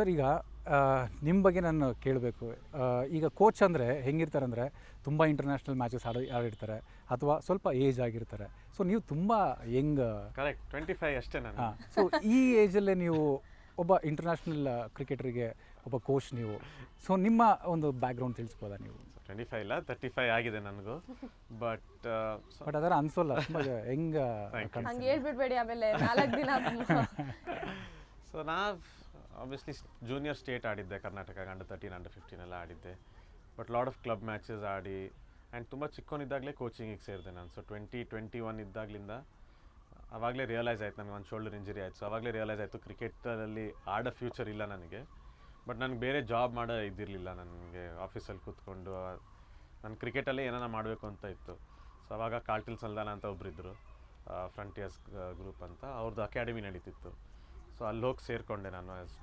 Sir ಈಗ ನಿಮ್ಮ ಬಗ್ಗೆ ನಾನು ಕೇಳಬೇಕು. ಈಗ ಕೋಚ್ ಅಂದರೆ ಹೆಂಗಿರ್ತಾರೆ ಅಂದರೆ ತುಂಬ ಇಂಟರ್ನ್ಯಾಷನಲ್ ಮ್ಯಾಚಸ್ ಆಡಿರ್ತಾರೆ ಅಥವಾ ಸ್ವಲ್ಪ ಏಜ್ ಆಗಿರ್ತಾರೆ. ಸೊ ನೀವು ತುಂಬ ಯಂಗ್. ಕರೆಕ್ಟ್ 25 ಅಷ್ಟೇ ನಾನು. ಹಾಂ, ಸೊ ಈ ಏಜಲ್ಲೇ ನೀವು ಒಬ್ಬ ಇಂಟರ್ನ್ಯಾಷನಲ್ ಕ್ರಿಕೆಟರಿಗೆ ಒಬ್ಬ ಕೋಚ್ ನೀವು. ಸೊ ನಿಮ್ಮ ಒಂದು ಬ್ಯಾಕ್ಗ್ರೌಂಡ್ ತಿಳಿಸ್ಬೋದಾ ನೀವು? 25 ಇಲ್ಲ 35 ಆಗಿದೆ ನನಗೂ. ಬಟ್ ಅದರ ಅನ್ಸೋಲ್ಲ ತುಂಬ ಹೆಂಗ. ಹಂಗೆ ಹೇಳ್ಬಿಡ್ಬೇಡಿ ಆಮೇಲೆ 4 ದಿನ. ಸೊ ಆಬ್ವಿಯಸ್ಲಿ ಜೂನಿಯರ್ ಸ್ಟೇಟ್ ಆಡಿದ್ದೆ, ಕರ್ನಾಟಕ ಅಂಡರ್ 13 ಅಂಡರ್ 15 ಎಲ್ಲ ಆಡಿದ್ದೆ. But lot of club matches ಆಡಿ ಆ್ಯಂಡ್ ತುಂಬ ಚಿಕ್ಕವನಿದ್ದಾಗಲೇ ಕೋಚಿಂಗಿಗೆ ಸೇರಿದೆ ನಾನು. ಸೊ 2021 ಇದ್ದಾಗಲಿಂದ ಆವಾಗಲೇ ರಿಯಲೈಸ್ ಆಯ್ತು ನನಗೆ ಒಂದು ಶೋಲ್ಡರ್ ಇಂಜರಿ ಆಯಿತು. ಸೊ ಆವಾಗಲೇ ರಿಯಲೈಸ್ ಆಯಿತು ಕ್ರಿಕೆಟಲ್ಲಿ ಆಡೋ ಫ್ಯೂಚರ್ ಇಲ್ಲ ನನಗೆ. ಬಟ್ ನನಗೆ ಬೇರೆ ಜಾಬ್ ಮಾಡೋ ಇದ್ದಿರಲಿಲ್ಲ. ನನಗೆ ಆಫೀಸಲ್ಲಿ ಕೂತ್ಕೊಂಡು ನಾನು ಕ್ರಿಕೆಟಲ್ಲೇ ಏನಾರ ಮಾಡಬೇಕು ಅಂತ ಇತ್ತು. ಸೊ ಆವಾಗ ಕಾರ್ಟಿಲ್ ಸಲ್ದಾನ ಅಂತ ಒಬ್ಬರಿದ್ದರು, ಫ್ರಂಟಿಯರ್ಸ್ ಗ್ರೂಪ್ ಅಂತ, ಅವ್ರದ್ದು ಅಕಾಡೆಮಿ ನಡೀತಿತ್ತು. ಸೊ ಅಲ್ಲಿ ಹೋಗಿ ಸೇರಿಕೊಂಡೆ ನಾನು 20